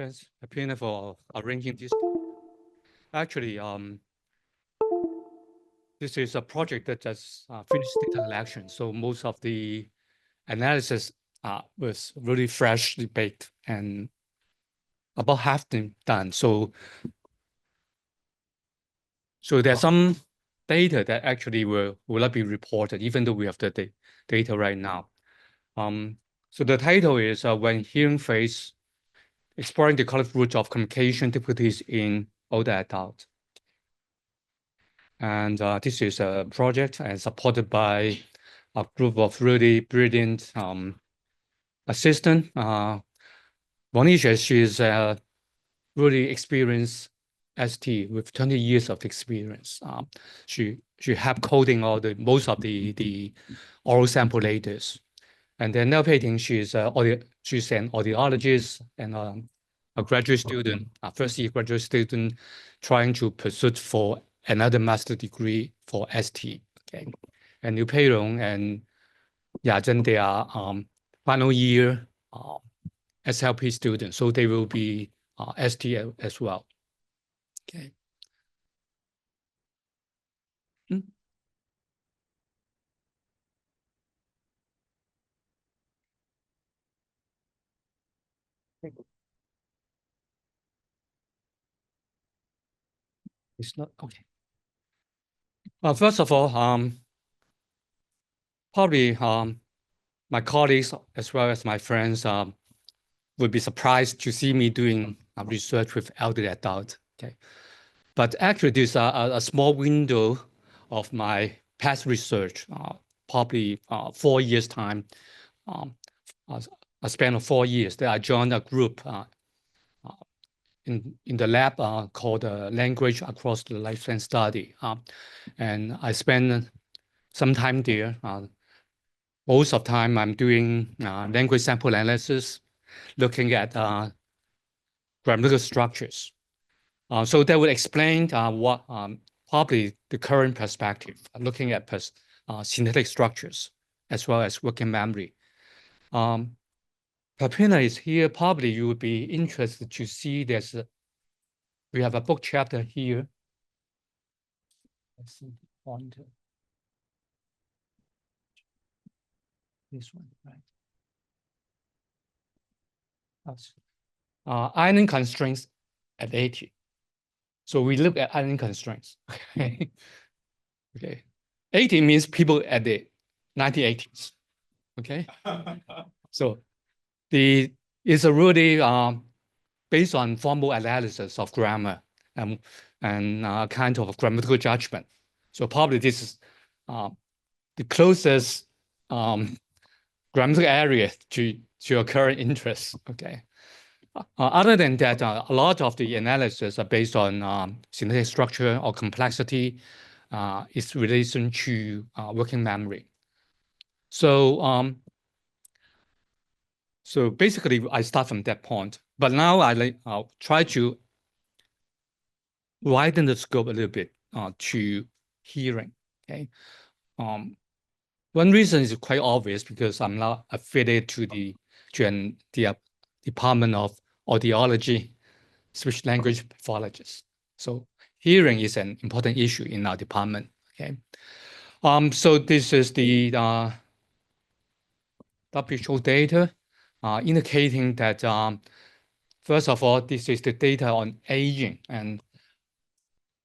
Thanks, Pina, for arranging this. Actually, this is a project that just finished data collection. So most of the analysis was really freshly baked and about half them done. So there's some data that actually will not be reported, even though we have the data right now. So the title is When Hearing Fades, Exploring the Collective Roots of Communication Difficulties in Older Adults. And this is a project and supported by a group of really brilliant assistants. Monisha, she's a really experienced ST with 20 years of experience. She helped coding most of the oral sample laters. And then Nell Peiting, she's an audiologist and a graduate student, a first-year graduate student trying to pursue for another master degree for ST. Okay, and Liu Peirong and Ya Zhen, they are final year SLP students, so they will be ST as well. Okay. It's not okay. First of all, probably my colleagues as well as my friends would be surprised to see me doing research with elderly adults. Okay, but actually, there's a small window of my past research, probably 4 years time, a span of 4 years that I joined a group in the lab called Language Across the Lifespan Study. And I spent some time there. Most of the time I'm doing language sample analysis, looking at grammatical structures. So that would explain what probably the current perspective, looking at syntactic structures as well as working memory. Papina is here. Probably you would be interested to see we have a book chapter here. Let's see the pointer. This one, right? Ironing constraints at 80. So we look at ironing constraints. Okay. 80 means people at the 1980s. Okay. So it's a really based on formal analysis of grammar and kind of grammatical judgment. So probably this is the closest grammatical area to your current interest. Okay. Other than that, a lot of the analysis are based on syntactic structure or complexity, its relation to working memory. So basically, I start from that point. But now I'll try to widen the scope a little bit to hearing. Okay. One reason is quite obvious because I'm not affiliated to the Department of Audiology, speech language pathologist. So hearing is an important issue in our department. Okay. So this is the WHO data indicating that first of all, this is the data on aging, and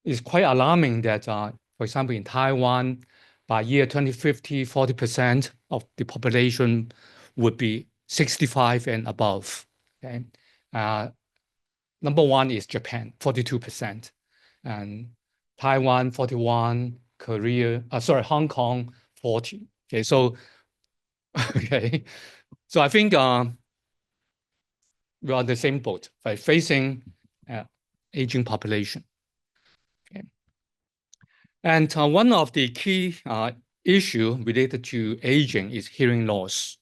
it's quite alarming that, for example, in Taiwan, by year 2050, 40% of the population would be 65 and above. Okay, number one is Japan, 42%, and Taiwan 41, Hong Kong 40. Okay, so okay, so I think we are on the same boat, by facing aging population. Okay. And one of the key issue related to aging is hearing loss.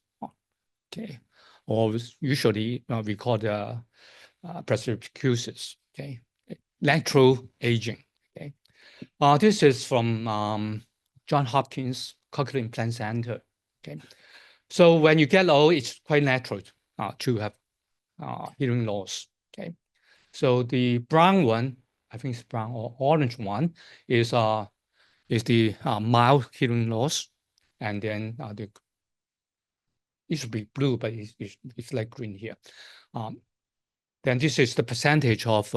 Okay, or usually we call the presbycusis. Okay, natural aging. Okay, this is from Johns Hopkins Cochlear Implant Center. Okay, so when you get old, it's quite natural to have hearing loss. Okay, so the brown one, I think it's brown or orange one, is the mild hearing loss, and then it should be blue, but it's like green here. Then this is the percentage of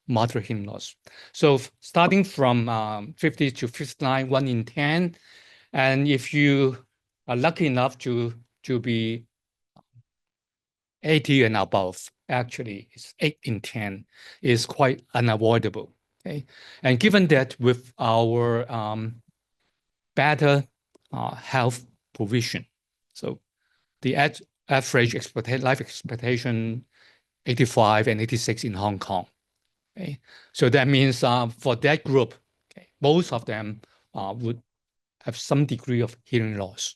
moderate hearing loss. So starting from 50 to 59, 1 in 10, and if you are lucky enough to be 80 and above, actually it's 8 in 10, is quite unavoidable. Okay, and given that with our better health provision, so the average life expectation 85 and 86 in Hong Kong. Okay, so that means for that group, okay, most of them would have some degree of hearing loss.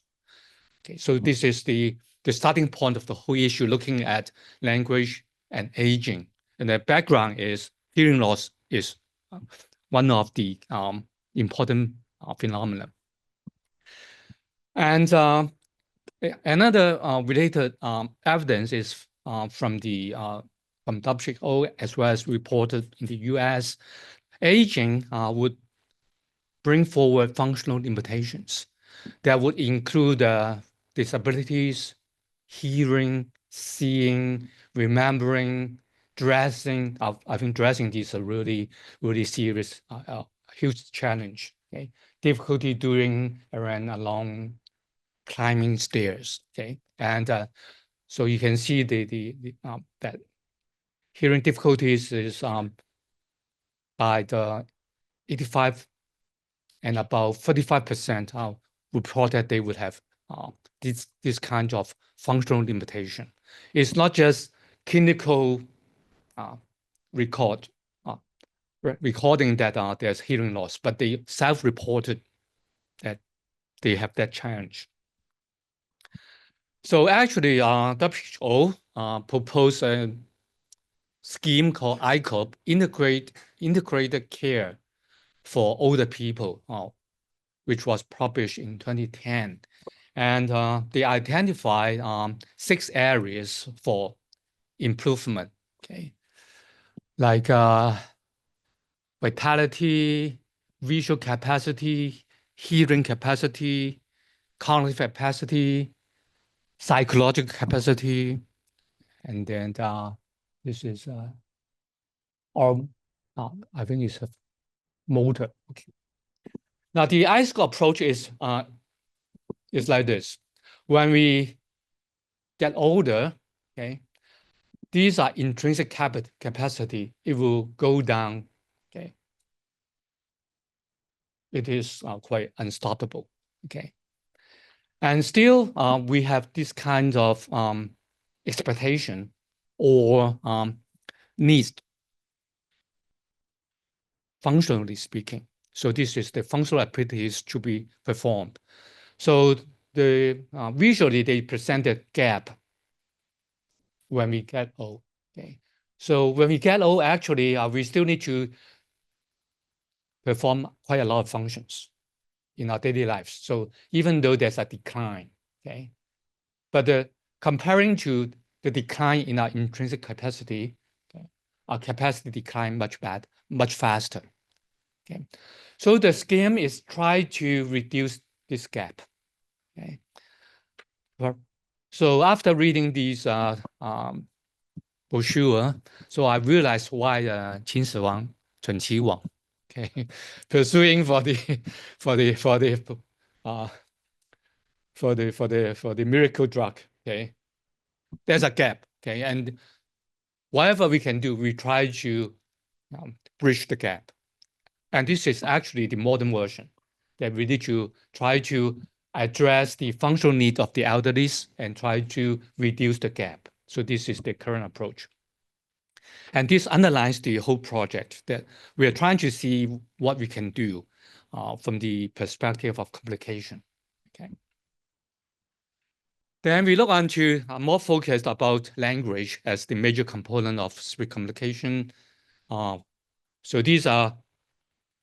Okay, so this is the starting point of the whole issue, looking at language and aging. And the background is hearing loss is one of the important phenomena. And another related evidence is from WHO, as well as reported in the US. Aging would bring forward functional limitations that would include disabilities, hearing, seeing, remembering, dressing. I think dressing is a really, really serious, huge challenge. Okay, difficulty doing around along climbing stairs. Okay, and so you can see that hearing difficulties is by the 85 and about 35% report that they would have this kind of functional limitation. It's not just clinical recording that there's hearing loss, but they self-reported that they have that challenge. So actually, WHO proposed a scheme called ICOP, Integrated Care for Older People, which was published in 2010. And they identified 6 areas for improvement, okay? Like vitality, visual capacity, hearing capacity, cognitive capacity, psychological capacity, and then this is I think it's a motor. Okay. Now the ICOP approach is like this. When we get older, okay, these are intrinsic capacity. It will go down. Okay, it is quite unstoppable. Okay, and still we have this kind of expectation or needs, functionally speaking. So this is the functional activities to be performed. So visually they present a gap when we get old. Okay, so when we get old, actually we still need to perform quite a lot of functions in our daily lives. So even though there's a decline, okay, but comparing to the decline in our intrinsic capacity, okay, our capacity decline much faster. Okay, so the scheme is try to reduce this gap. Okay, so after reading these brochure, so I realized why Qin Shi Wang, Chun Qi Wang, okay, pursuing for the miracle drug. Okay, there's a gap. Okay, and whatever we can do, we try to bridge the gap. And this is actually the modern version, that we need to try to address the functional need of the elderly and try to reduce the gap. So this is the current approach. And this underlines the whole project, that we are trying to see what we can do from the perspective of complication. Okay. Then we look onto more focused about language as the major component of speech communication. So these are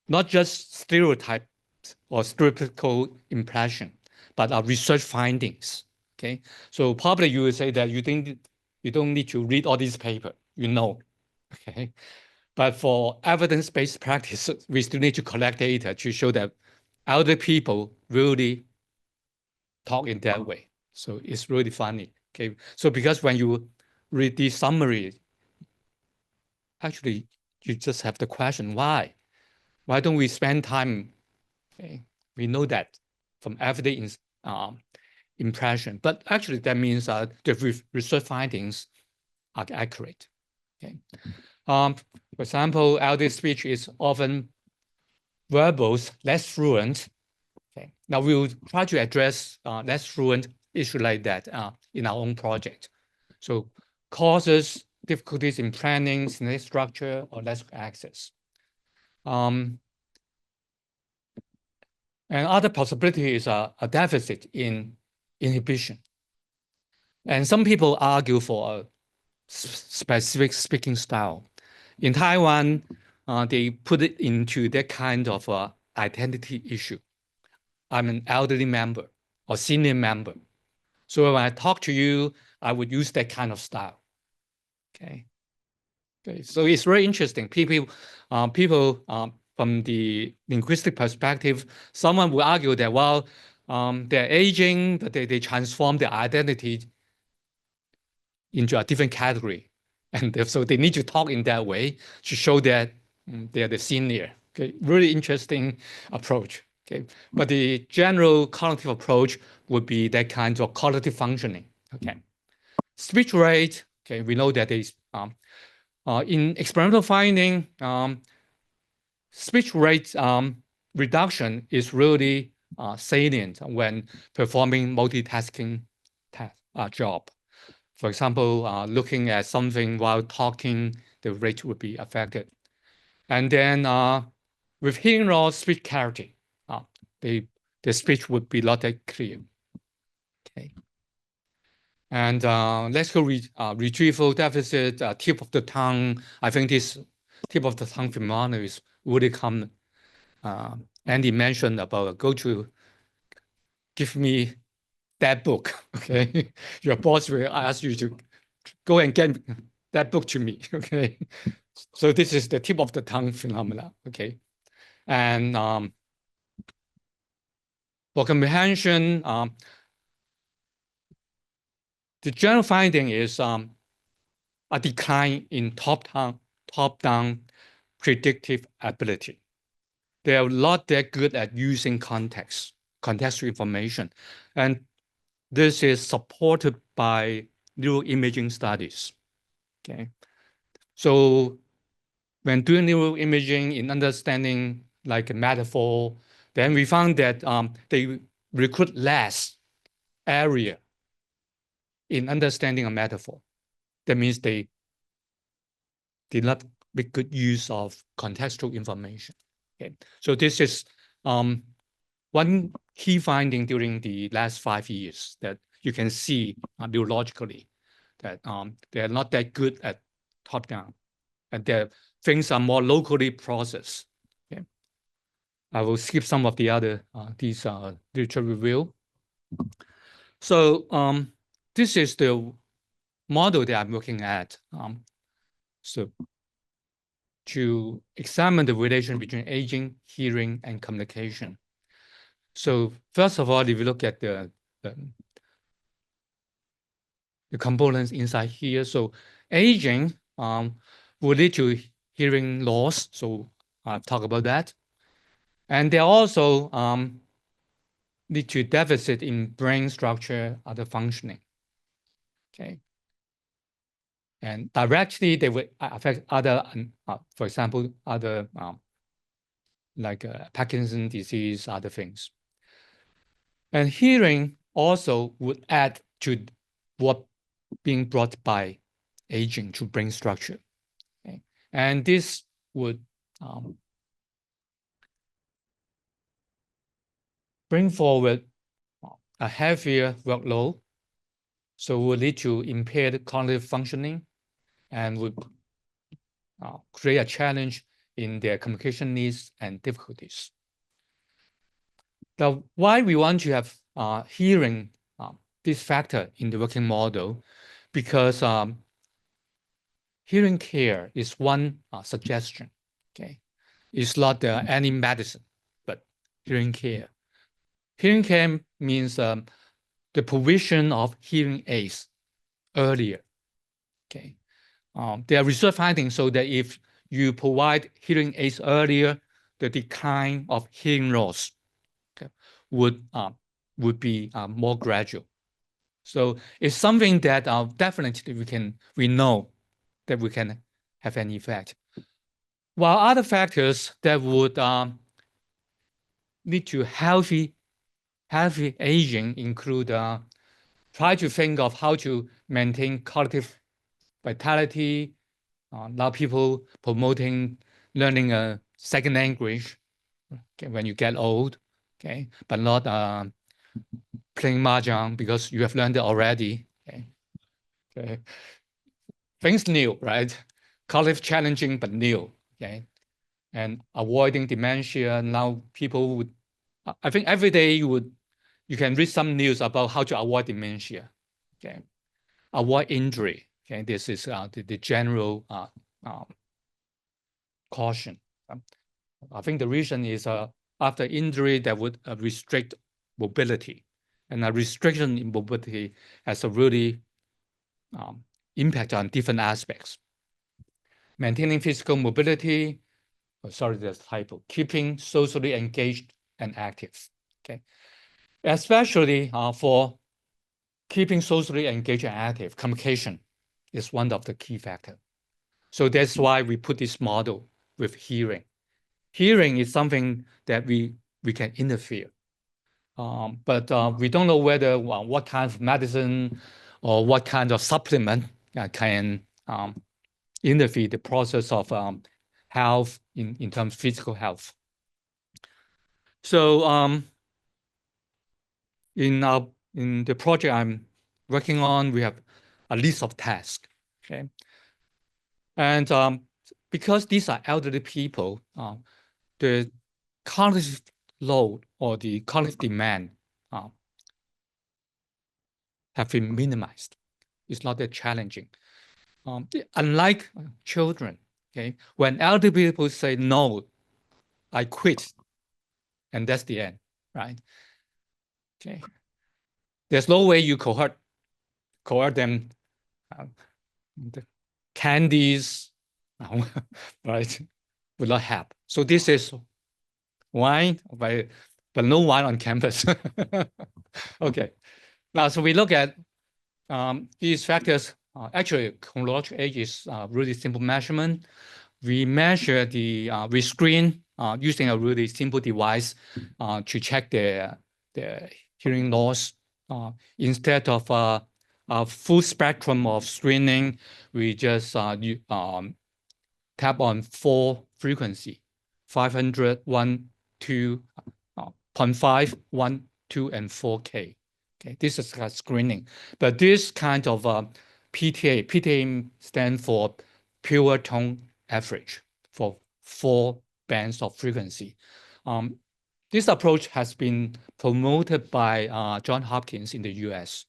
not just stereotypes or stereotypical impression, but are research findings. Okay, so probably you will say that you don't need to read all these papers. You know, Okay, but for evidence-based practice, we still need to collect data to show that elder people really talk in that way. So it's really funny. Okay, so because when you read the summary, actually you just have the question why? Why don't we spend time? Okay, we know that from everyday impression, but actually that means the research findings are accurate. Okay. For example, elder speech is often verbose, less fluent. Okay. Now we'll try to address less fluent issue like that in our own project. So causes difficulties in planning, sentence structure, or less access. And other possibility is a deficit in inhibition. And some people argue for a specific speaking style. In Taiwan, they put it into that kind of identity issue. I'm an elderly member or senior member. So when I talk to you, I would use that kind of style. Okay. Okay. So it's very interesting. People from the linguistic perspective, someone will argue that, well, they're aging, but they transform their identity into a different category. And so they need to talk in that way to show that they're the senior. Okay, really interesting approach. Okay, but the general cognitive approach would be that kind of cognitive functioning. Okay, speech rate. Okay, we know that is in experimental finding, speech rate reduction is really salient when performing multitasking job. For example, looking at something while talking, the rate would be affected. And then with hearing loss, speech clarity, the speech would be not that clear. Okay. And retrieval deficit, tip of the tongue. I think this tip of the tongue phenomenon is really common. Andy mentioned about go to give me that book. Okay, your boss will ask you to go and get that book to me. Okay, so this is the tip of the tongue phenomena. Okay, and for comprehension, the general finding is a decline in top-down predictive ability. They are not that good at using contextual information, and this is supported by neuroimaging studies. Okay, so when doing neuroimaging in understanding like a metaphor, then we found that they recruit less area in understanding a metaphor. That means they did not make good use of contextual information. Okay, so this is one key finding during the last 5 years that you can see neurologically that they are not that good at top-down, and their things are more locally processed. Okay. I will skip some of the other these literature review. So this is the model that I'm looking at. So to examine the relation between aging, hearing, and communication. So first of all, if you look at the components inside here, so aging will lead to hearing loss. So I'll talk about that. And they also lead to deficit in brain structure, other functioning. Okay. And directly they will affect other, for example, other like Parkinson's disease, other things. And hearing also would add to what being brought by aging to brain structure. Okay. And this would bring forward a heavier workload, so will lead to impaired cognitive functioning and would create a challenge in their communication needs and difficulties. Now, why we want to have hearing this factor in the working model? Because hearing care is one suggestion. Okay, it's not any medicine, but hearing care. Hearing care means the provision of hearing aids earlier. Okay, there are research findings so that if you provide hearing aids earlier, the decline of hearing loss would be more gradual. So it's something that definitely we know that we can have an effect. While other factors that would lead to healthy aging include try to think of how to maintain cognitive vitality. Now people promoting learning a second language when you get old, okay, but not playing mahjong because you have learned it already. Okay. Things new, right? Cognitive challenging but new. Okay, and avoiding dementia. Now people would, I think every day you can read some news about how to avoid dementia. Okay, avoid injury. Okay, this is the general caution. I think the reason is after injury that would restrict mobility, and a restriction in mobility has a really impact on different aspects. Maintaining physical mobility, sorry, there's typo, keeping socially engaged and active. Okay, especially for keeping socially engaged and active, communication is one of the key factors. So that's why we put this model with hearing. Hearing is something that we can interfere. But we don't know whether what kind of medicine or what kind of supplement can interfere the process of health in terms of physical health. So in the project I'm working on, we have a list of tasks. Okay, and because these are elderly people, the cognitive load or the cognitive demand have been minimized. It's not that challenging. Unlike children, okay, when elderly people say, no, I quit, and that's the end, right? Okay. There's no way you cohort them the candies, right, will not help. So this is wine, but no wine on campus. Okay. Now, so we look at these factors. Actually, chronological age is really simple measurement. We measure we screen using a really simple device to check the hearing loss. Instead of a full spectrum of screening, we just tap on 4 frequency, 500, 1, 2, 0.5, 1, 2, and 4K. Okay, this is a screening. But this kind of PTA stands for pure tone average for 4 bands of frequency. This approach has been promoted by Johns Hopkins in the US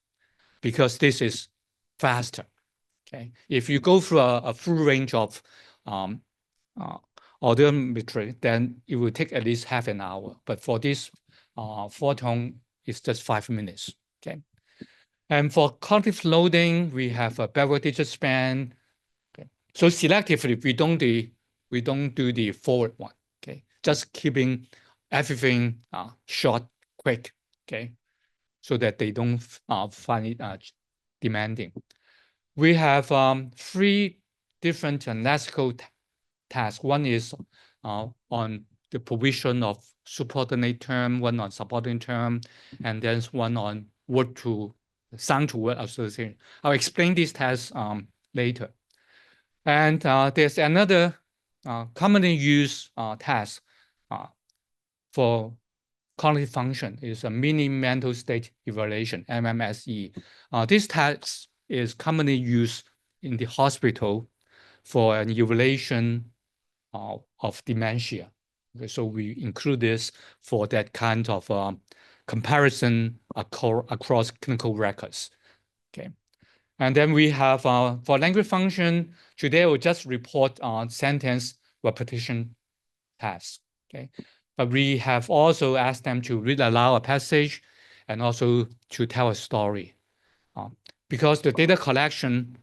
because this is faster. Okay, if you go through a full range of audiometry, then it will take at least half an hour. But for this 4-tone, it's just 5 minutes. Okay, and for cognitive loading, we have a backward digit span. Okay, so selectively we don't do the forward one. Okay, just keeping everything short, quick. Okay, so that they don't find it demanding. We have 3 different lexical tasks. One is on the provision of subordinate term, one on subordinate term, and then one on word to sound to word association. I'll explain these tasks later. And there's another commonly used task for cognitive function is a mini mental state evaluation, MMSE. This task is commonly used in the hospital for an evaluation of dementia. Okay, so we include this for that kind of comparison across clinical records. Okay, And then we have for language function, today we'll just report on sentence repetition task. Okay, but we have also asked them to read aloud a passage and also to tell a story. Because the data collection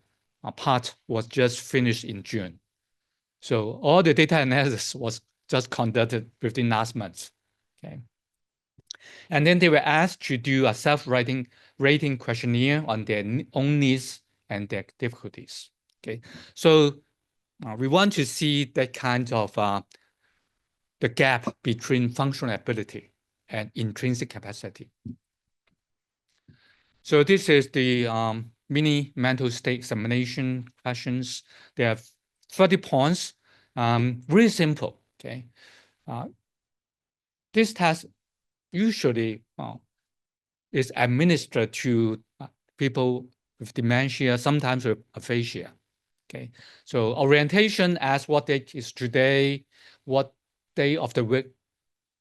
part was just finished in June. So all the data analysis was just conducted within last month. Okay. And then they were asked to do a self-rating questionnaire on their own needs and their difficulties. Okay. So we want to see that kind of the gap between functional ability and intrinsic capacity. So this is the mini mental state examination questions. They have 30 points, really simple. Okay, this test usually is administered to people with dementia, sometimes with aphasia. Okay, so orientation asks what date is today, what day of the week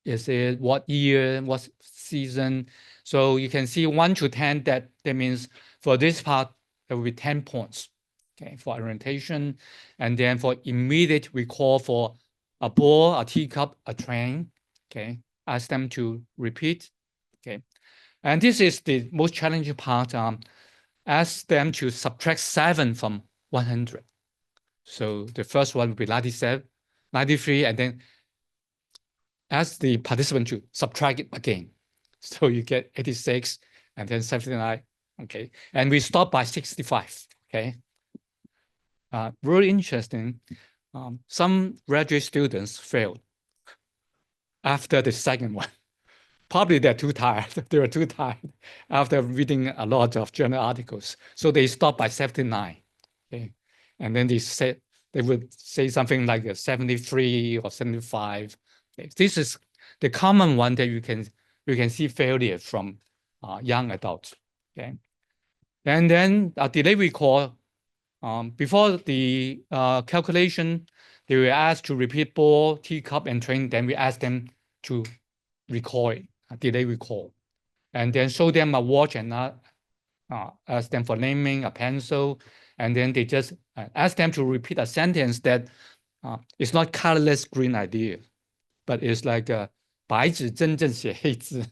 is it, what year, what season. So you can see 1 to 10, that means for this part, there will be 10 points, okay, for orientation. And then for immediate recall for a ball, a teacup, a train, okay, ask them to repeat, okay. And this is the most challenging part, ask them to subtract 7 from 100. So the first one will be 97, 93, and then ask the participant to subtract it again. So you get 86 and then 79, okay? And we stop by 65, okay? Really interesting. Some graduate students failed after the second one. Probably they're too tired. They were too tired after reading a lot of journal articles. So they stopped by 79, okay? And then they would say something like a 73 or 75. Okay. This is the common one that you can see failure from young adults. Okay, and then a delay recall. Before the calculation, they were asked to repeat ball, teacup, and train. Then we asked them to recall it, a delay recall, and then show them a watch and ask them for naming a pencil, and then they just ask them to repeat a sentence that it's not colorless green idea, but it's like 白纸真正写黑字.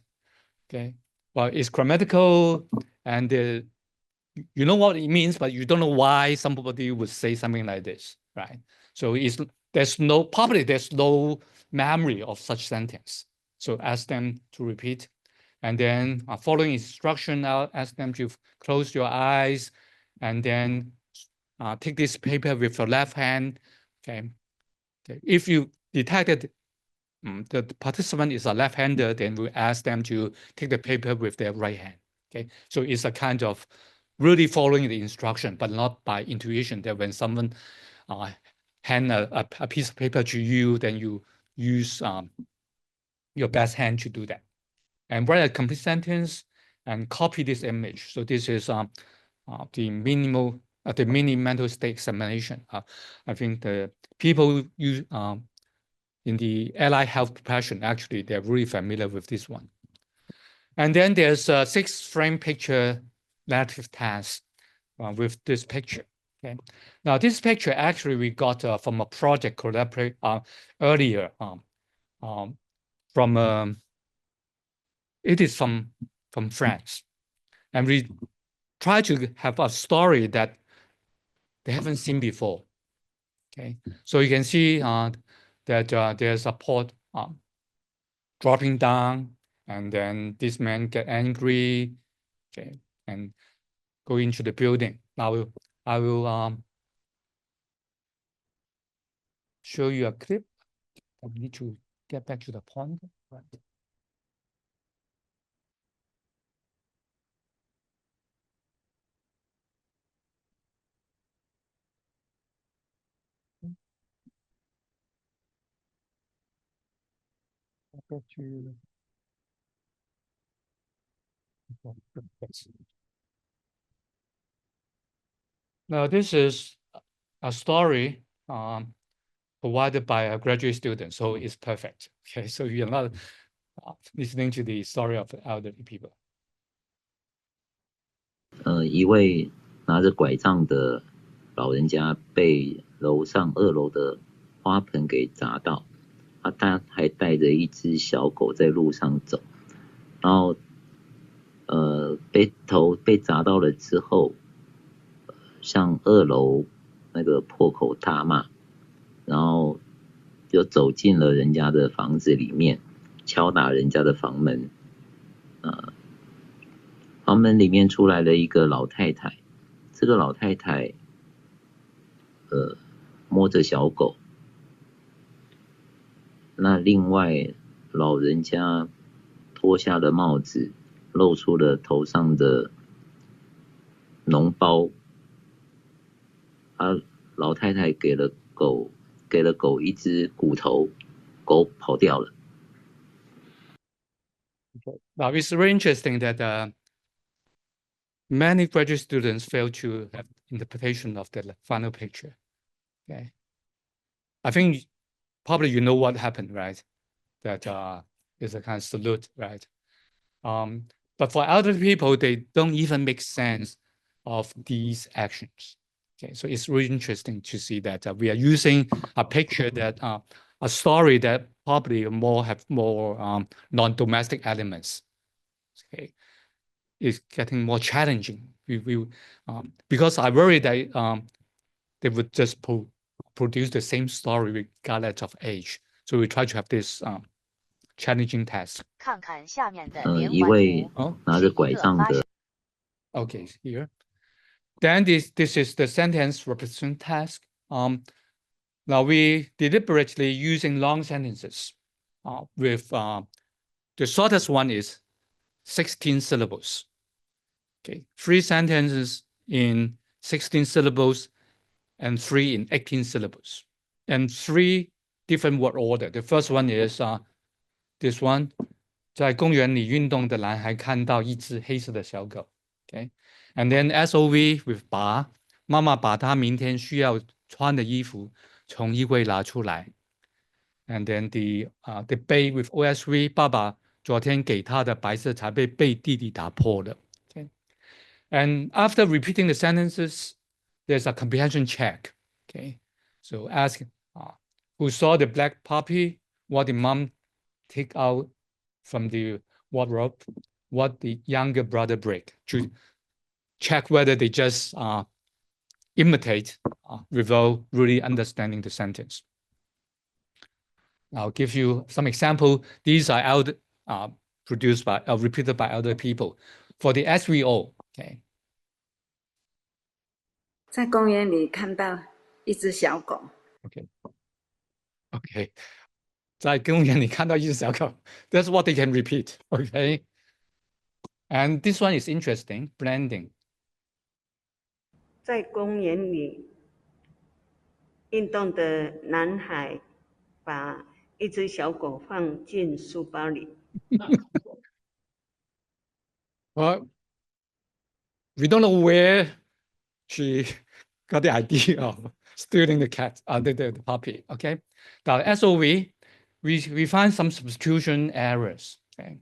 Okay, well, it's grammatical, and you know what it means, but you don't know why somebody would say something like this, right? So there's no memory of such sentence. So ask them to repeat, and then following instruction, I'll ask them to close your eyes, and then take this paper with your left hand. Okay, if you detected the participant is a left-hander, then we ask them to take the paper with their right hand. Okay, so it's a kind of really following the instruction, but not by intuition. That when someone hand a piece of paper to you, then you use your best hand to do that, and write a complete sentence and copy this image. So this is the mini mental state examination. I think the people use in the allied health profession, actually, they're really familiar with this one. And then there's a 6-frame picture narrative task with this picture. Okay. Now, this picture actually we got from a project collaborate earlier it is from France. And we try to have a story that they haven't seen before. Okay. So you can see that there's a pot dropping down, and then this man get angry, okay, and go into the building. Now I will show you a clip. I need to get back to the point. Right. Back to now, this is a story provided by a graduate student, so it's perfect. Okay, so you're not listening to the story of elderly people. 一位拿着拐杖的老人家被楼上2楼的花盆给砸到，他还带着一只小狗在路上走，然后头被砸到了之后，向2楼那个破口大骂，然后就走进了人家的房子里面，敲打人家的房门，房门里面出来了一个老太太，这个老太太摸着小狗，那另外老人家脱下了帽子，露出了头上的脓包，老太太给了狗一只骨头，狗跑掉了。Now it's very interesting that many graduate students fail to have interpretation of the final picture. Okay, I think probably you know what happened, right? That is a kind of salute, right? But for elderly people, they don't even make sense of these actions. Okay, so it's really interesting to see that we are using a picture that a story that probably have more non-domestic elements. Okay, it's getting more challenging. Because I worry that they would just produce the same story regardless of age. So we try to have this challenging task. 看看下面的一位拿着拐杖的。Okay, here. Then this is the sentence repetition task. Now we deliberately using long sentences. With the shortest one is 16 syllables. Okay, 3 sentences in 16 syllables and 3 in 18 syllables. And 3 different word order. The first one is this one. 在公园里运动的男孩看到一只黑色的小狗。Okay, and then SOV with 把妈妈把她明天需要穿的衣服从衣柜拿出来。And then the 被 with OSV 爸爸昨天给他的白色茶杯被弟弟打破了。Okay, and after repeating the sentences, there's a comprehension check. Okay, so ask who saw the black puppy? What did mom take out from the wardrobe? What the younger brother break? To check whether they just imitate without really understanding the sentence. I'll give you some example. These are produced by repeated by other people. For the SVO, okay. 在公园里看到一只小狗。Okay. 在公园里看到一只小狗. That's what they can repeat. Okay. And this one is interesting. Blending. 在公园里运动的男孩把一只小狗放进书包里。Well, we don't know where she got the idea of stealing the cat, the puppy. Okay. Now SOV, we find some substitution errors. Okay.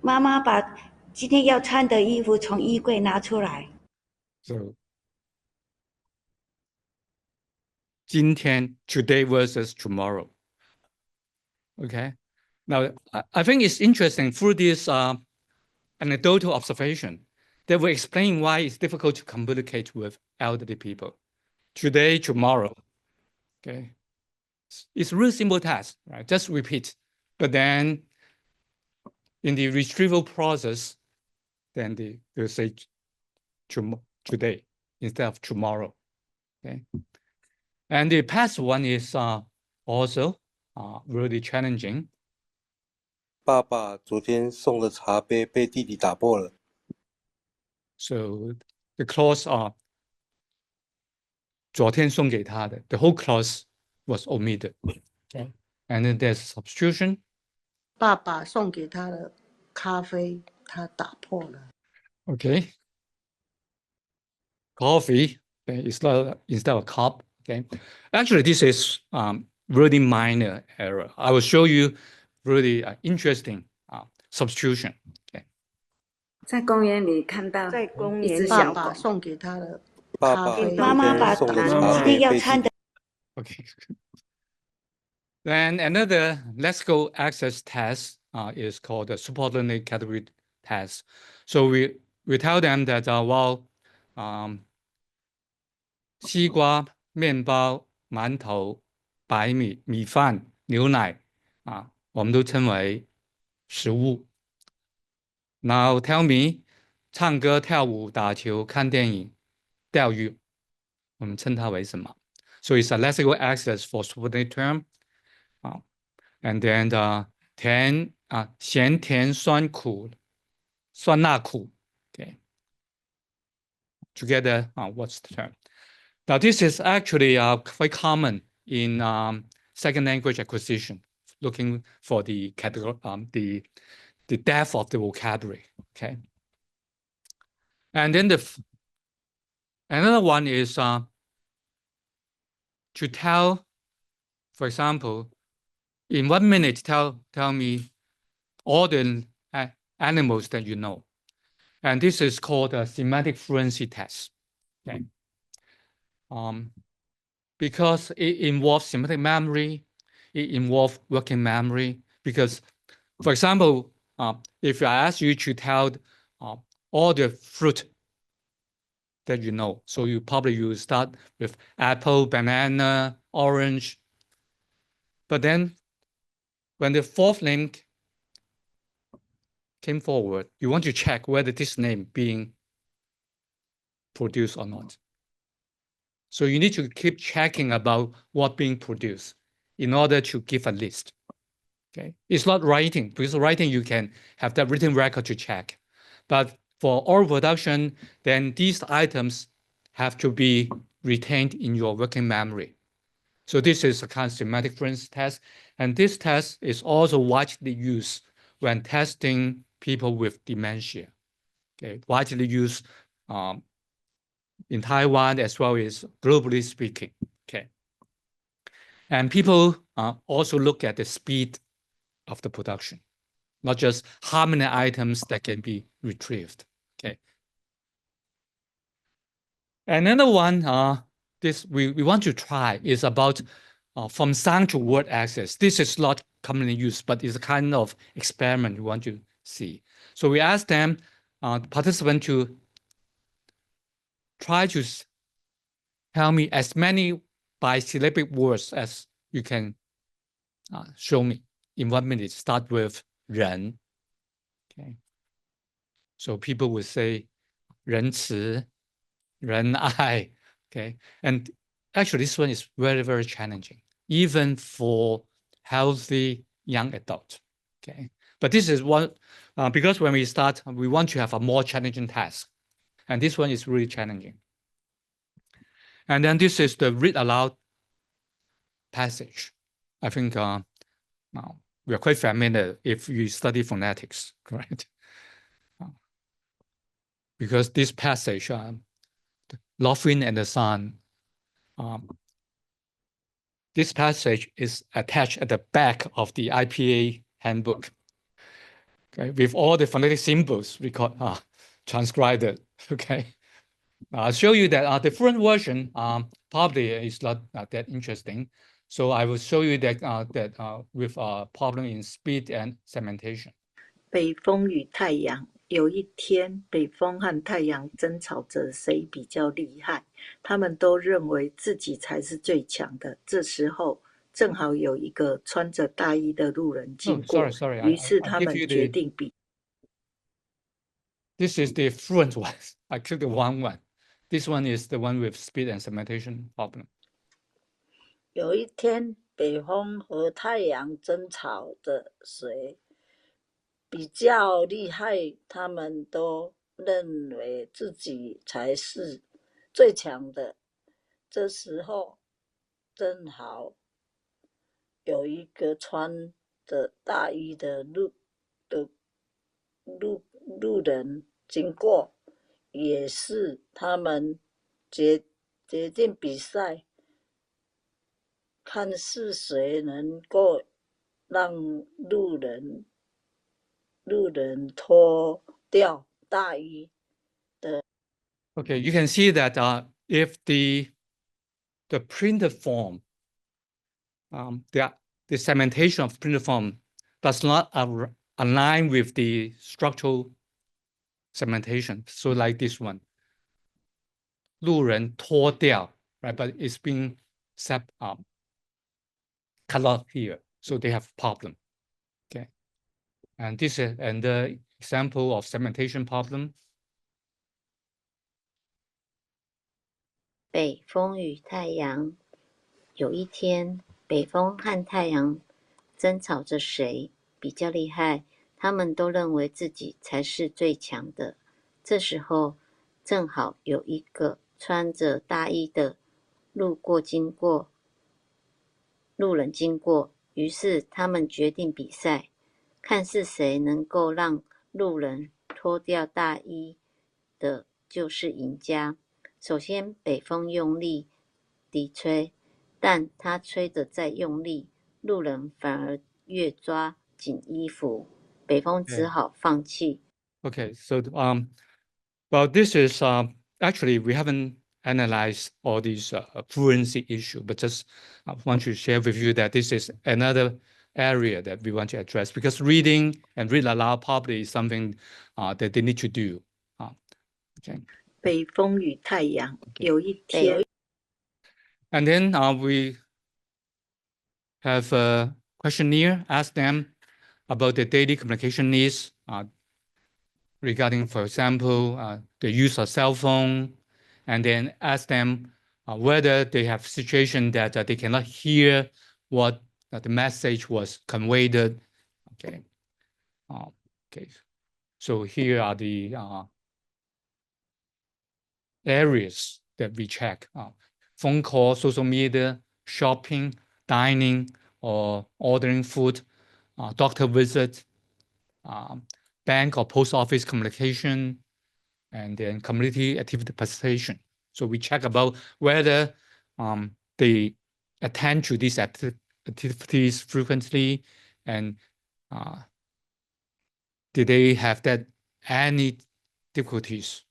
妈妈把今天要穿的衣服从衣柜拿出来。So 今天 today versus tomorrow. Okay. Now I think it's interesting through this anecdotal observation that will explain why it's difficult to communicate with elderly people. Today, tomorrow. Okay. It's a really simple task, right? Just repeat. But then in the retrieval process, then they'll say today instead of tomorrow. Okay. And the past one is also really challenging. 爸爸昨天送的茶杯被弟弟打破了。So the clause 昨天送给他的 the whole clause was omitted. Okay. And then there's substitution. 爸爸送给他的咖啡，他打破了。Okay. Coffee instead of cup. Okay. Actually, this is really minor error. I will show you really interesting substitution. Okay. 在公园里看到在公一只园里爸爸小狗，送给他的爸爸咖啡，昨天妈妈把送的茶今天杯被弟弟 要穿的 Okay. Then another lexical access test is called the subordinate category test. So we tell them that well, 西瓜、面包、馒头、白米、米饭、牛奶我们都称为食物。Now tell me，唱歌、跳舞、打球、看电影、钓鱼，我们称它为什么？So it's a lexical access for subordinate term. And then 甜咸甜酸苦酸辣苦 okay together what's the term now this is actually quite common in second language acquisition looking for the category the depth of the vocabulary okay and then another one is to tell for example in 1 minute tell me all the animals that you know. And this is called a semantic fluency test. Okay. Because it involves semantic memory, it involves working memory. Because, for example, if I ask you to tell all the fruit that you know, so you start with apple, banana, orange. But then when the fourth name came forward, you want to check whether this name being produced or not. So you need to keep checking about what being produced in order to give a list. Okay, it's not writing, because writing you can have that written record to check. But for oral production, then these items have to be retained in your working memory. So this is a kind of semantic fluency test. And this test is also widely used when testing people with dementia. Okay, widely used in Taiwan as well as globally speaking. Okay. And people also look at the speed of the production, not just how many items that can be retrieved. Okay. Another one this we want to try is about from sound to word access. This is not commonly used, but it's a kind of experiment we want to see. So we asked them, participants, to try to tell me as many bisyllabic words as you can show me in 1 minute. Start with 人. Okay. So people will say 仁慈, 仁爱. Okay. And actually, this one is very, very challenging, even for healthy young adults. Okay. But this is one, because when we start, we want to have a more challenging task. And this one is really challenging. And then this is the read aloud passage. I think we are quite familiar if you study phonetics, correct? Because this passage, Laughing and the Sun, this passage is attached at the back of the IPA handbook, okay, with all the phonetic symbols transcribed. Okay, I'll show you that the fluent version probably is not that interesting. So I will show you that with a problem in speed and segmentation. 北风与太阳。有一天，北风和太阳争吵着谁比较厉害，他们都认为自己才是最强的。这时候，正好有一个穿着大衣的路人经过， sorry. 于是他们决定比。This is the fluent one. I took the wrong one. This one is the one with speed and segmentation problem. 有一天，北风和太阳争吵着谁比较厉害，他们都认为自己才是最强的。这时候，正好有一个穿着大衣的路人经过，也是他们决定比赛，看是谁能够让路人脱掉大于的。 Okay, you can see that if the printed form, the segmentation of printed form does not align with the structural segmentation. So like this one, 路人脱掉, right? But it's being cut off here. So they have problem. Okay. And this is another example of segmentation problem. 北风与太阳。有一天，北风和太阳争吵着谁比较厉害，他们都认为自己才是最强的。这时候，正好有一个穿着大衣的路人经过，于是他们决定比赛，看是谁能够让路人脱掉大衣的就是赢家。首先，北风用力地吹，但他吹得再用力，路人反而越抓紧衣服，北风只好放弃。Okay, so well, this is actually we haven't analyzed all these fluency issue, but just want to share with you that this is another area that we want to address because reading and read aloud probably is something that they need to do. Okay. 北风与太阳，有一天。 And then we have a questionnaire, ask them about their daily communication needs regarding, for example, the use of cell phone, and then ask them whether they have situation that they cannot hear what the message was conveyed. Okay. Okay. So here are the areas that we check. Phone call, social media, shopping, dining, or ordering food, doctor visit, bank or post office communication, and then community activity participation. So we check about whether they attend to these activities frequently, and did they have any difficulties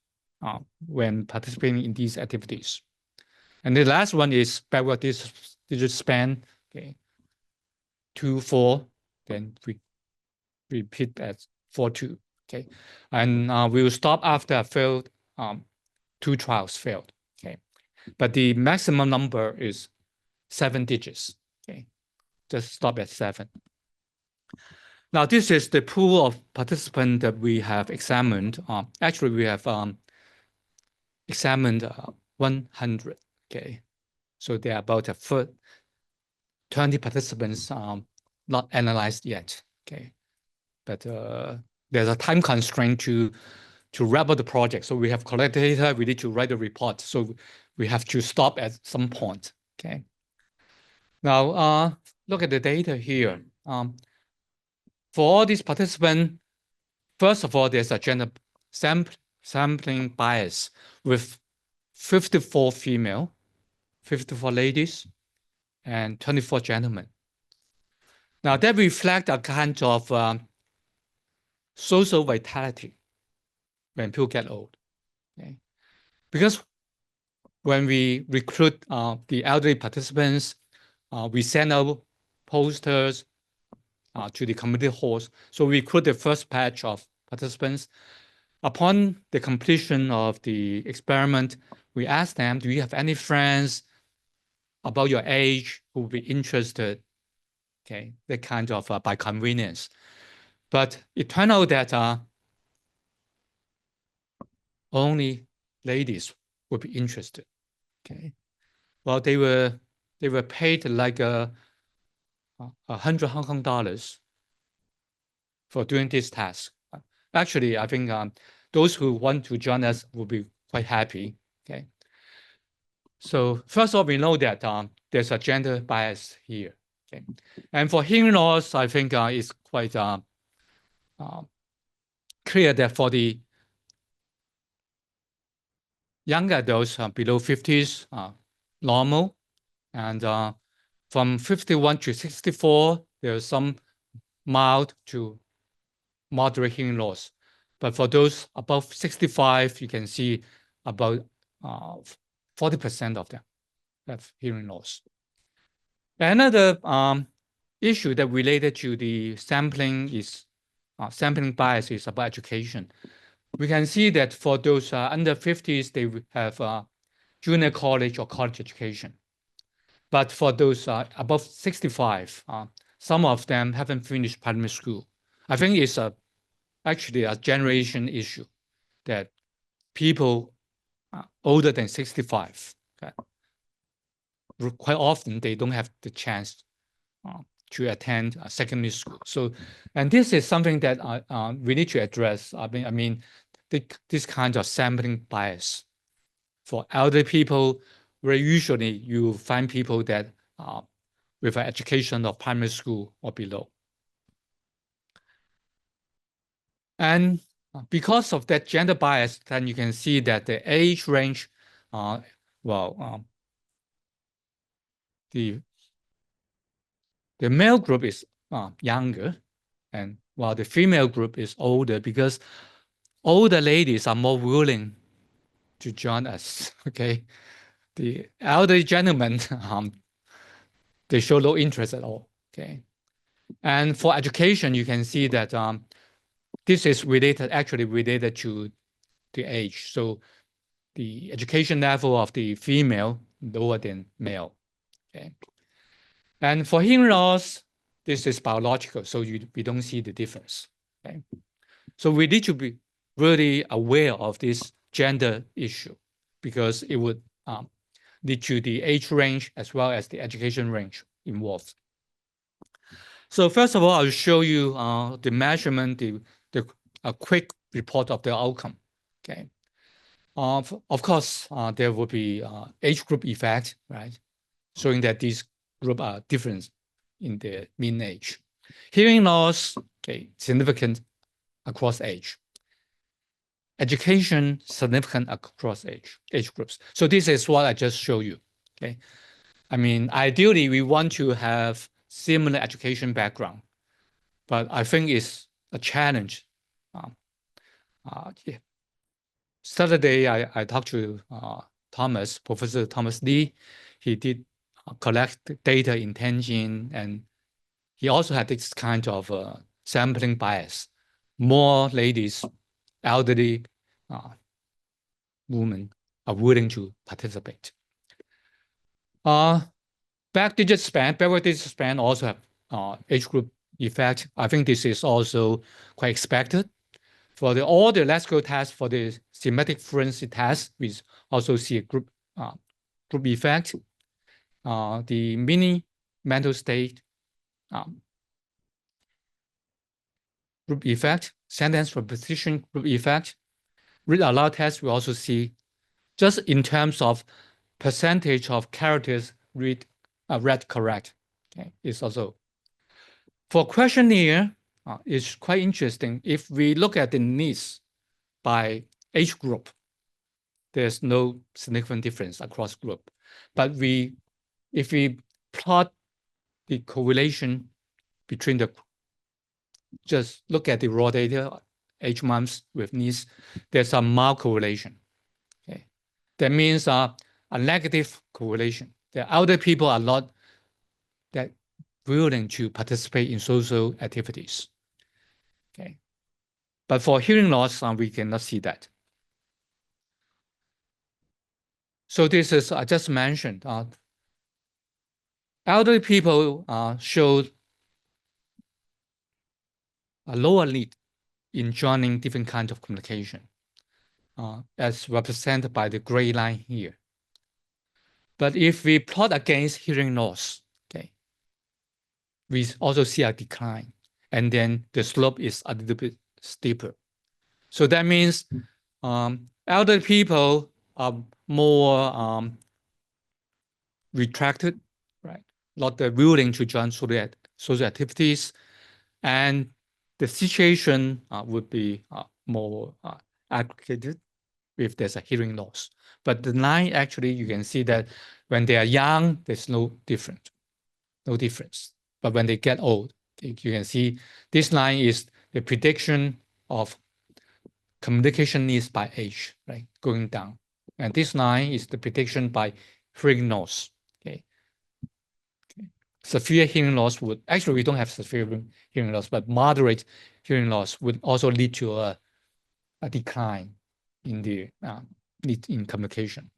when participating in these activities. And the last one is backward digit span, okay, 2, 4, then we repeat at 4, 2, okay. And we will stop after failed, 2 trials failed, okay. But the maximum number is 7 digits, okay. Just stop at 7. Now, this is the pool of participants that we have examined. Actually, we have examined 100, okay. So there are about 20 participants not analyzed yet, okay. But there's a time constraint to wrap up the project. So we have collected data, we need to write a report. So we have to stop at some point, okay. Now, look at the data here. For all these participants, first of all, there's a gender sampling bias with 54 female, 54 ladies, and 24 gentlemen. Now that reflects a kind of social vitality when people get old. Okay? Because when we recruit the elderly participants, we send out posters to the community halls. So we recruit the first batch of participants. Upon the completion of the experiment, we ask them, do you have any friends about your age who would be interested? Okay, that kind of by convenience. But it turned out that only ladies would be interested. Okay, well, they were paid like 100 Hong Kong dollars for doing this task. Actually, I think those who want to join us will be quite happy. Okay. So first of all, we know that there's a gender bias here. Okay. And for hearing loss, I think it's quite clear that for the young adults below 50s, normal, and from 51 to 64, there's some mild to moderate hearing loss. But for those above 65, you can see about 40% of them have hearing loss. Another issue that related to the sampling bias is about education. We can see that for those under 50s, they have junior college or college education. But for those above 65, some of them haven't finished primary school. I think it's actually a generation issue that people older than 65, quite often they don't have the chance to attend secondary school. So, and this is something that we need to address. I mean, this kind of sampling bias. For elderly people, where usually you find people that with an education of primary school or below. And because of that gender bias, then you can see that the age range, the male group is younger, and while the female group is older, because older ladies are more willing to join us. Okay, the elderly gentlemen, they show no interest at all. Okay, and for education, you can see that this is actually related to the age. So the education level of the female lower than male. Okay, and for hearing loss, this is biological, so we don't see the difference. Okay, so we need to be really aware of this gender issue because it would lead to the age range as well as the education range involved. So first of all, I'll show you the measurement, a quick report of the outcome. Okay. Of course, there will be age group effect, right? Showing that these groups are different in their mean age. Hearing loss, okay, significant across age. Education, significant across age groups. So this is what I just showed you, okay? I mean, ideally, we want to have similar education background, but I think it's a challenge. Yeah. Saturday, I talked to Professor Thomas Lee. He did collect data in Tianjin, and he also had this kind of sampling bias. More ladies, elderly women are willing to participate. Backward digit span also have age group effect. I think this is also quite expected. For all the lexical tests, for the semantic fluency test, we also see a group effect. The mini mental state group effect, sentence repetition group effect. Read aloud test, we also see just in terms of percentage of characters read correct. Okay, it's also for questionnaire. It's quite interesting. If we look at the needs by age group, there's no significant difference across group. But if we plot the correlation between just look at the raw data, age months with needs, there's a mild correlation. Okay, that means a negative correlation. The elder people are not that willing to participate in social activities. Okay, but for hearing loss, we cannot see that. So this is I just mentioned. Elderly people showed a lower need in joining different kinds of communication, as represented by the gray line here. But if we plot against hearing loss, okay, we also see a decline, and then the slope is a little bit steeper. So that means elderly people are more retracted, right? Not willing to join social activities, and the situation would be more aggregated if there's a hearing loss. But the line actually, you can see that when they are young, there's no difference. But when they get old, you can see this line is the prediction of communication needs by age, right, going down. And this line is the prediction by hearing loss. Okay. Severe hearing loss would, actually we don't have severe hearing loss, but moderate hearing loss would also lead to a decline in the in communication.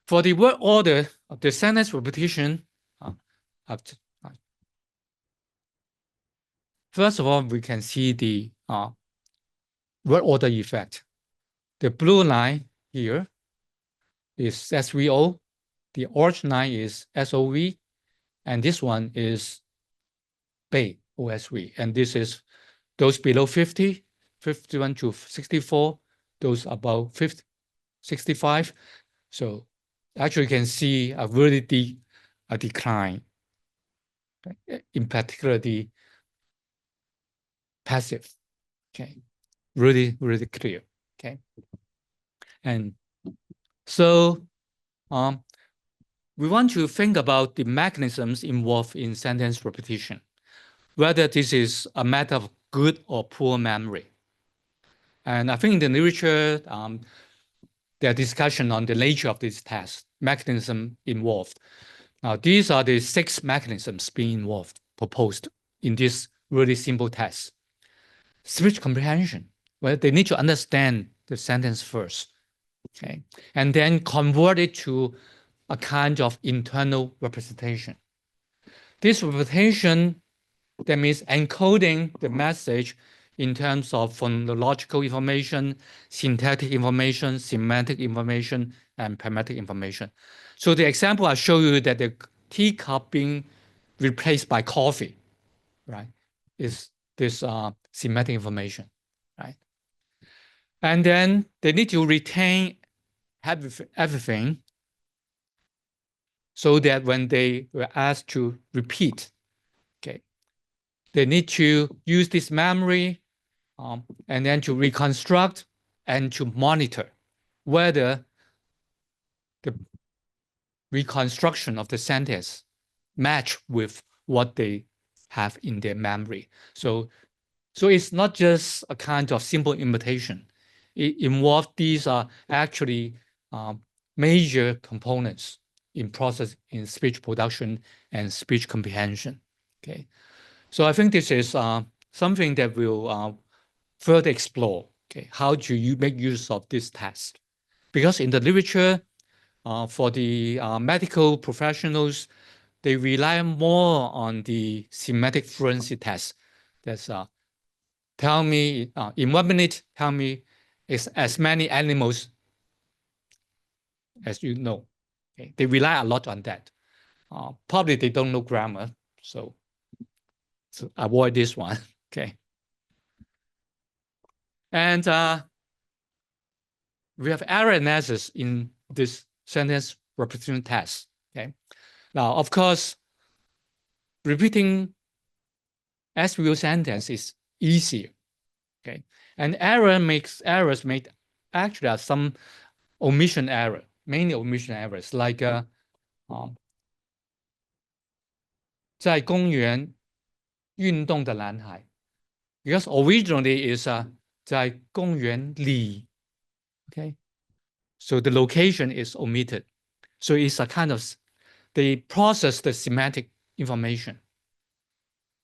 For the word order of the sentence repetition, first of all, we can see the word order effect. The blue line here is SVO, the orange line is SOV, and this one is BAY, OSV, and this is those below 50, 51 to 64, those above 50, 65. So actually you can see a really a decline, in particular the passive, okay, really clear, okay. And so we want to think about the mechanisms involved in sentence repetition, whether this is a matter of good or poor memory. And I think in the literature, there are discussion on the nature of this test, mechanism involved. Now, these are the 6 mechanisms being involved, proposed in this really simple test. Speech comprehension, well, they need to understand the sentence first, okay, and then convert it to a kind of internal representation. This representation, that means encoding the message in terms of phonological information, syntactic information, semantic information, and pragmatic information. So the example I show you that the teacup being replaced by coffee, right, is this semantic information, right? And then they need to retain everything so that when they were asked to repeat, okay, they need to use this memory and then to reconstruct and to monitor whether the reconstruction of the sentence match with what they have in their memory. So it's not just a kind of simple imitation. It involves these are actually major components in process in speech production and speech comprehension. Okay, so I think this is something that we'll further explore. Okay, how do you make use of this test? Because in the literature, for the medical professionals, they rely more on the semantic fluency test. That's tell me in 1 minute, tell me as many animals as you know. Okay? They rely a lot on that. Probably they don't know grammar, so avoid this one. Okay. And we have error analysis in this sentence repetition test. Okay. Now, of course, repeating SVO sentence is easier. Okay. And errors make actually some omission error, mainly omission errors, like 在公园运动的男孩 because originally is 在公园里 okay, so the location is omitted, so it's a kind of they process the semantic information,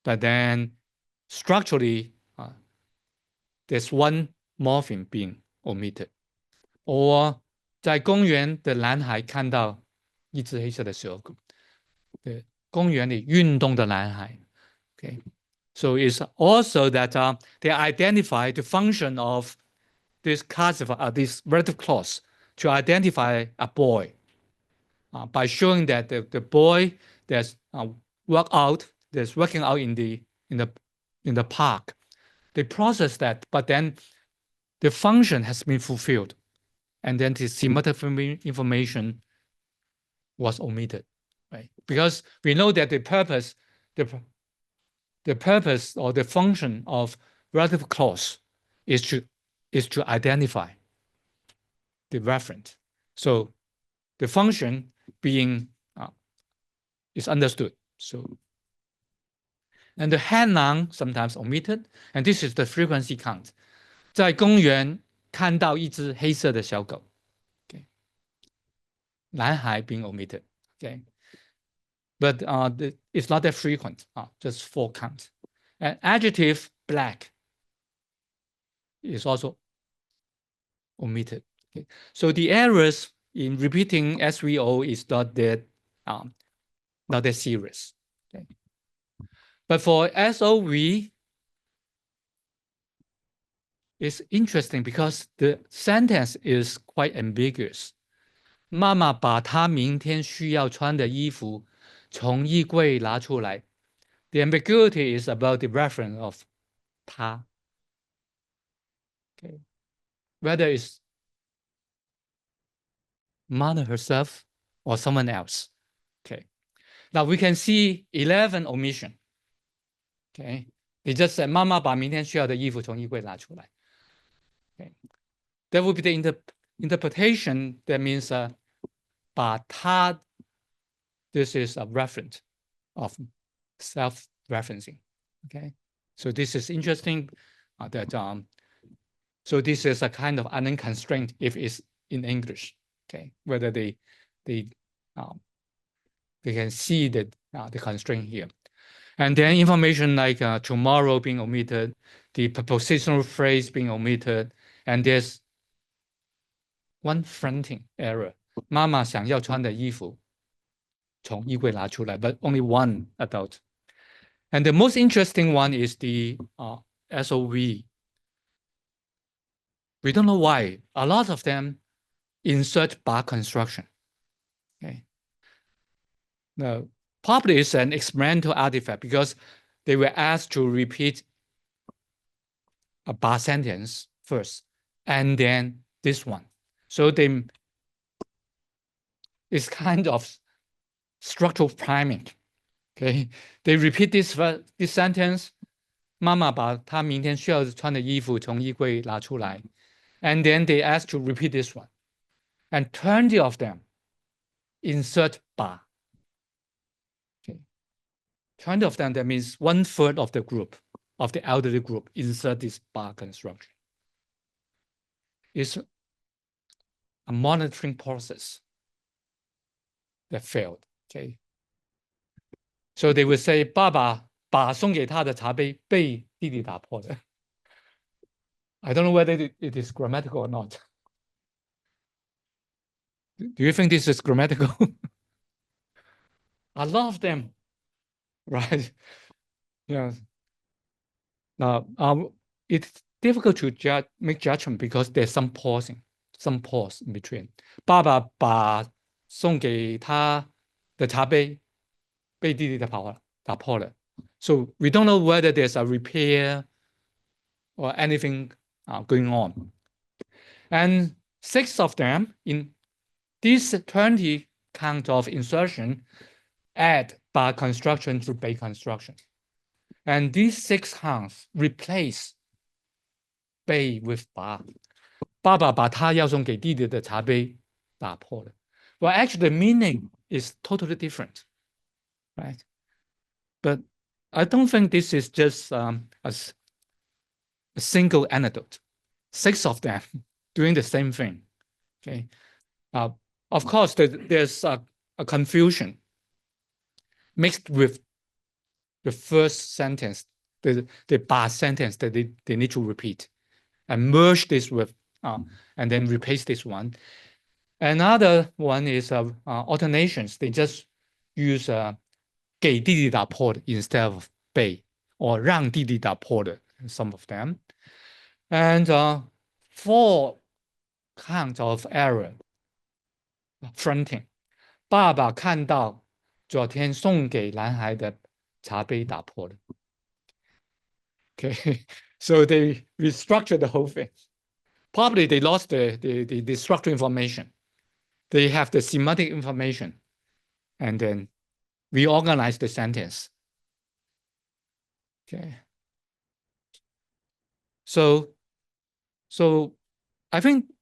but then structurally there's one morpheme being omitted, or 在公园的男孩看到一只黑色的蛇狗，对，公园里运动的男孩 okay. So it's also that they identify the function of this this relative clause to identify a boy by showing that the boy that's working out in the park. They process that, but then the function has been fulfilled, and then the semantic information was omitted, right? Because we know that the purpose or the function of relative clause is to identify the referent. So the function being is understood. So, and the head noun sometimes omitted, and this is the frequency count. 在公园看到一只黑色的小狗。Okay. 男孩 being omitted. Okay. But it's not that frequent. Just 4 counts. And adjective black is also omitted. Okay. So the errors in repeating SVO is not that serious. Okay. But for SOV, it's interesting because the sentence is quite ambiguous. 妈妈把她明天需要穿的衣服从衣柜拿出来。The ambiguity is about the reference of 她。Okay. Whether it's mother herself or someone else. Okay. Now we can see 11 omission. Okay. It just said 妈妈把明天需要的衣服从衣柜拿出来。Okay. That would be the interpretation that means 把她 this is a reference of self-referencing. Okay. So this is interesting that so this is a kind of unknown constraint if it's in English. Okay. Whether they can see the constraint here. And then information like tomorrow being omitted, the prepositional phrase being omitted, and there's one fronting error. 妈妈想要穿的衣服从衣柜拿出来, but only one adult. And the most interesting one is the SOV. We don't know why. A lot of them insert bar construction. Okay. Now, probably it's an experimental artifact because they were asked to repeat a bar sentence first, and then this one. So it's kind of structural priming. Okay, they repeat this sentence. 妈妈把她明天需要穿的衣服从衣柜拿出来, and then they ask to repeat this one, and 20 of them insert bar. Okay, 20 of them, that means 1/3 of the group, of the elderly group, insert this bar construction. It's a monitoring process that failed. Okay. So they would say, 爸爸把送给他的茶杯被弟弟打破了。I don't know whether it is grammatical or not. Do you think this is grammatical? A lot of them, right? Yeah. Now, it's difficult to make judgment because there's some pause in between. 爸爸把送给他的茶杯被弟弟打破了。So we don't know whether there's a repair or anything going on. And 6 of them in these 20 count of insertion add bar construction to bay construction. And these 6 counts replace bay with bar. 爸爸把他要送给弟弟的茶杯打破了。Well, actually, the meaning is totally different, right? But I don't think this is just a single anecdote. 6 of them doing the same thing. Okay. Of course, there's a confusion mixed with the first sentence, the bar sentence that they need to repeat, and merge this with, and then replace this one. Another one is alternations. They just use 给弟弟打破的 instead of 被 or 让弟弟打破的 some of them. And 4 counts of error. Fronting. 爸爸看到昨天送给男孩的茶杯打破了。Okay, so they restructured the whole thing. Probably they lost the structural information. They have the semantic information, and then reorganize the sentence. Okay. So I think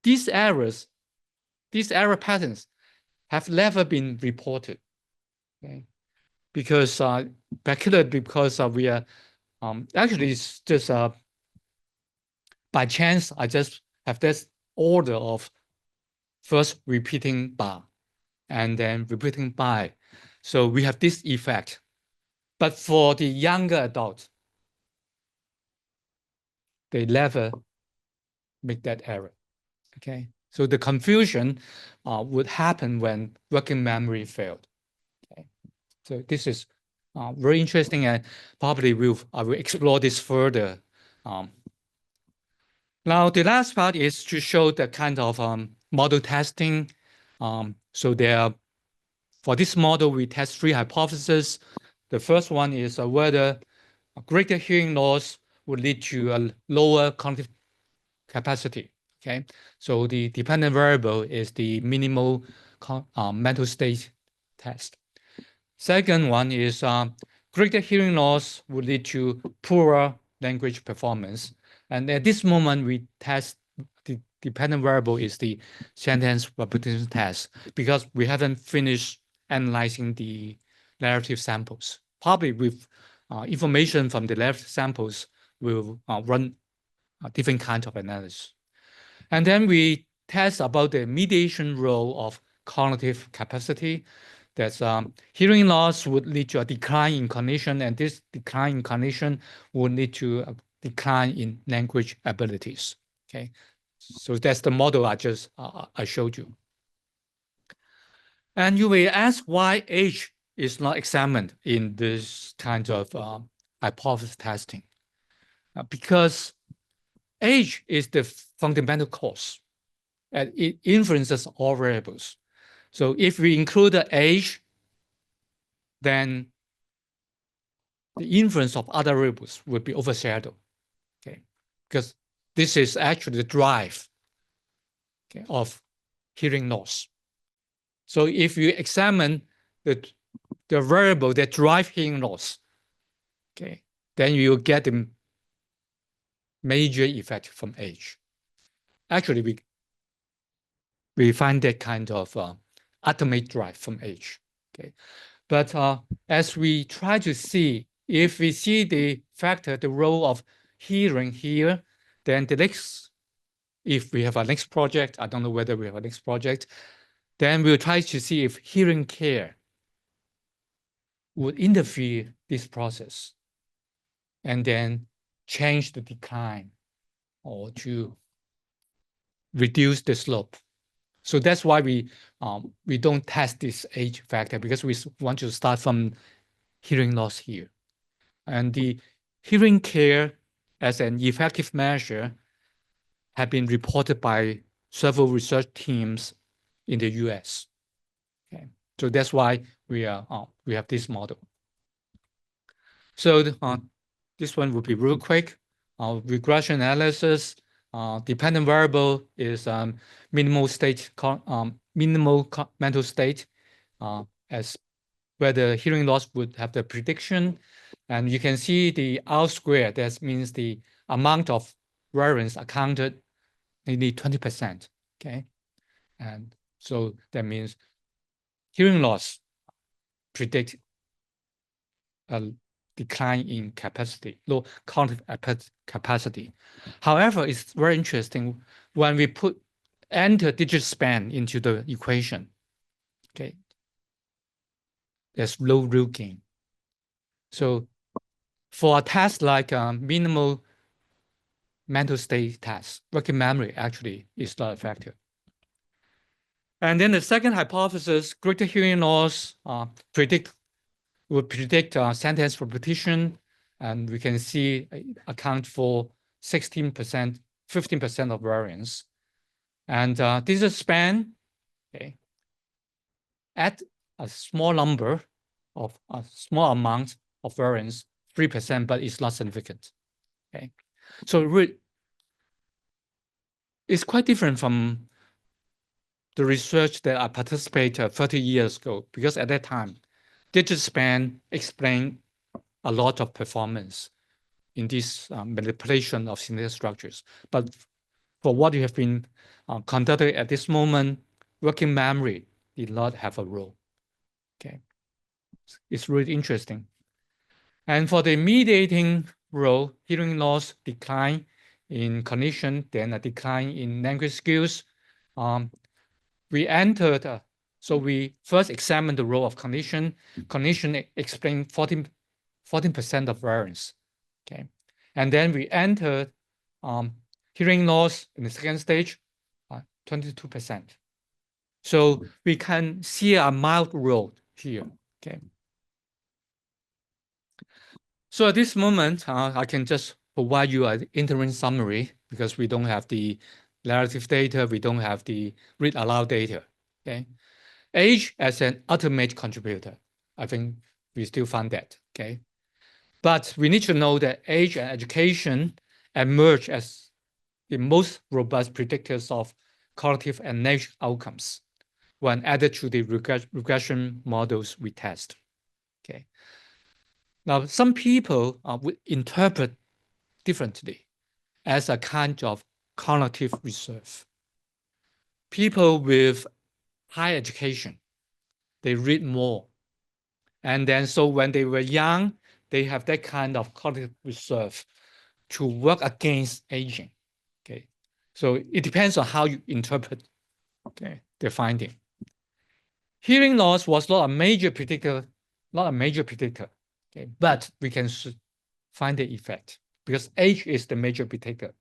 these error patterns have never been reported. Okay. Because particularly because we are actually it's just by chance, I just have this order of first repeating bar and then repeating by. So we have this effect. But for the younger adult, they never make that error. Okay, so the confusion would happen when working memory failed. Okay, so this is very interesting, and probably I will explore this further. Now, the last part is to show the kind of model testing. So for this model, we test 3 hypotheses. The first one is whether a greater hearing loss would lead to a lower cognitive capacity. Okay, so the dependent variable is the minimal mental state test. Second one is greater hearing loss would lead to poorer language performance. And at this moment, we test the dependent variable is the sentence repetition test because we haven't finished analyzing the narrative samples. Probably with information from the narrative samples, we'll run different kinds of analysis. And then we test about the mediation role of cognitive capacity. That's hearing loss would lead to a decline in cognition, and this decline in cognition would lead to a decline in language abilities. Okay, so that's the model I showed you. And you may ask why age is not examined in this kind of hypothesis testing, because age is the fundamental cause, and it influences all variables. So if we include the age, then the influence of other variables would be overshadowed, okay? Because this is actually the drive, okay, of hearing loss. So if you examine the variable that drive hearing loss, okay, then you get the major effect from age. Actually, we find that kind of ultimate drive from age, okay? But as we try to see, if we see the factor, the role of hearing here, then the next, if we have a next project, I don't know whether we have a next project, then we'll try to see if hearing care would interfere this process and then change the decline or to reduce the slope. So that's why we don't test this age factor, because we want to start from hearing loss here. And the hearing care as an effective measure have been reported by several research teams in the US. Okay, so that's why we have this model. So this one will be real quick. Regression analysis, dependent variable is minimal mental state, as whether hearing loss would have the prediction. And you can see the R squared, that means the amount of variance accounted nearly 20%, okay? And so that means hearing loss predict a decline in capacity, low cognitive capacity. However, it's very interesting when we enter digit span into the equation, okay? There's low real gain. So for a test like minimal mental state test, working memory actually is not effective. And then the second hypothesis, greater hearing loss would predict sentence repetition, and we can see account for 16%, 15% of variance. And this is span, okay, at a small number of a small amount of variance, 3%, but it's not significant, okay? So it's quite different from the research that I participated 30 years ago, because at that time, digit span explained a lot of performance in this manipulation of synthetic structures. But for what you have been conducted at this moment, working memory did not have a role, okay? It's really interesting. And for the mediating role, hearing loss decline in cognition, then a decline in language skills. We entered, so we first examined the role of cognition. Cognition explained 14% of variance. Okay, and then we entered hearing loss in the second stage, 22%. So we can see a mild road here. Okay. So at this moment, I can just provide you an interim summary because we don't have the narrative data, we don't have the read aloud data. Okay, age as an ultimate contributor, I think we still find that. Okay, but we need to know that age and education emerge as the most robust predictors of cognitive and language outcomes when added to the regression models we test. Okay. Now, some people would interpret differently as a kind of cognitive reserve. People with high education, they read more. And then so when they were young, they have that kind of cognitive reserve to work against aging. Okay. So it depends on how you interpret the finding. Hearing loss was not a major predictor, okay, but we can find the effect because age is the major predictor.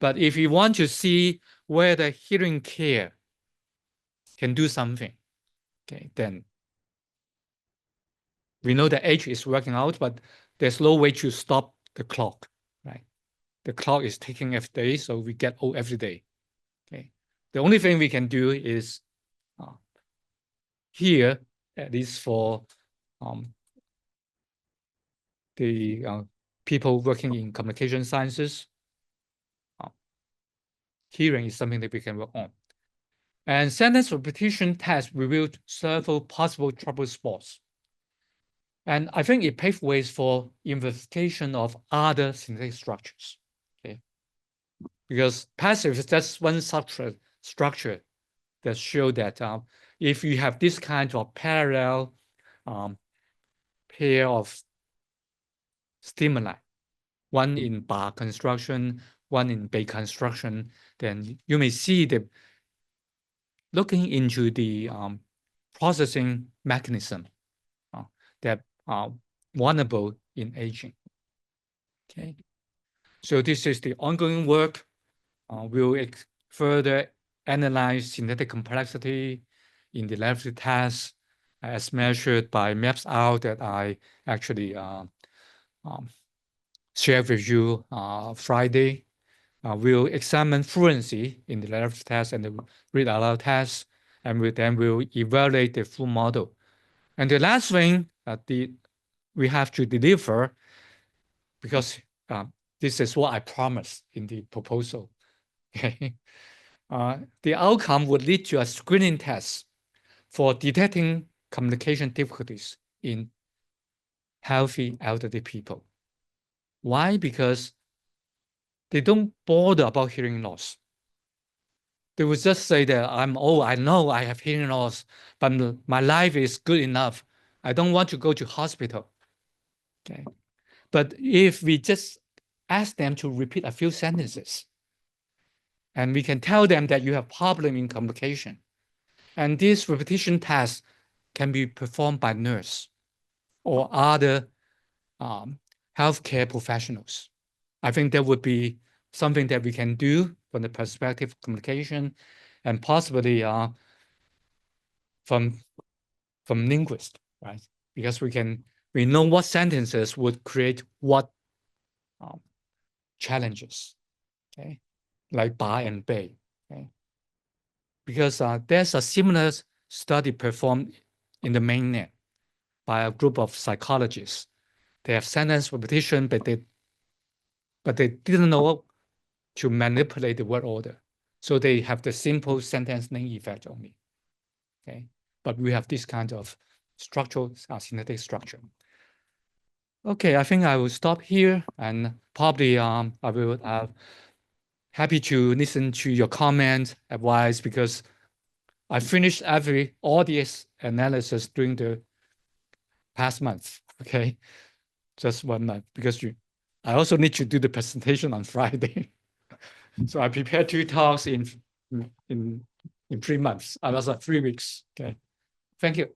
But if you want to see whether hearing care can do something, okay, then we know the age is working out, but there's no way to stop the clock, right? The clock is ticking every day, so we get old every day. Okay. The only thing we can do is here, at least for the people working in communication sciences, hearing is something that we can work on. And sentence repetition test revealed several possible trouble spots. And I think it paved ways for investigation of other synthetic structures. Okay, because passive is just one structure that show that if you have this kind of parallel pair of stimuli, one in bar construction, one in bay construction, then you may see the looking into the processing mechanism that are vulnerable in aging. Okay, so this is the ongoing work. We'll further analyze synthetic complexity in the laboratory tests as measured by MAPS-R that I actually shared with you Friday. We'll examine fluency in the laboratory test and the read aloud test, and then we'll evaluate the full model. And the last thing we have to deliver, because this is what I promised in the proposal. Okay, the outcome would lead to a screening test for detecting communication difficulties in healthy elderly people. Why? Because they don't bother about hearing loss. They would just say that I'm old, I know I have hearing loss, but my life is good enough. I don't want to go to hospital. Okay. But if we just ask them to repeat a few sentences, and we can tell them that you have problem in communication, and this repetition task can be performed by nurse or other healthcare professionals. I think that would be something that we can do from the perspective of communication, and possibly from linguists, right? Because we know what sentences would create what challenges, okay? Like bar and bay, okay? Because there's a similar study performed in the mainland by a group of psychologists. They have sentence repetition, but they didn't know to manipulate the word order. So they have the simple sentence name effect only. Okay, but we have this kind of structural synthetic structure. Okay, I think I will stop here, and probably I will happy to listen to your comments, advice, because I finished all this analysis during the past month. Okay, just 1 month, because I also need to do the presentation on Friday. So I prepared 2 talks in 3 months. I was 3 weeks. Okay. Thank you.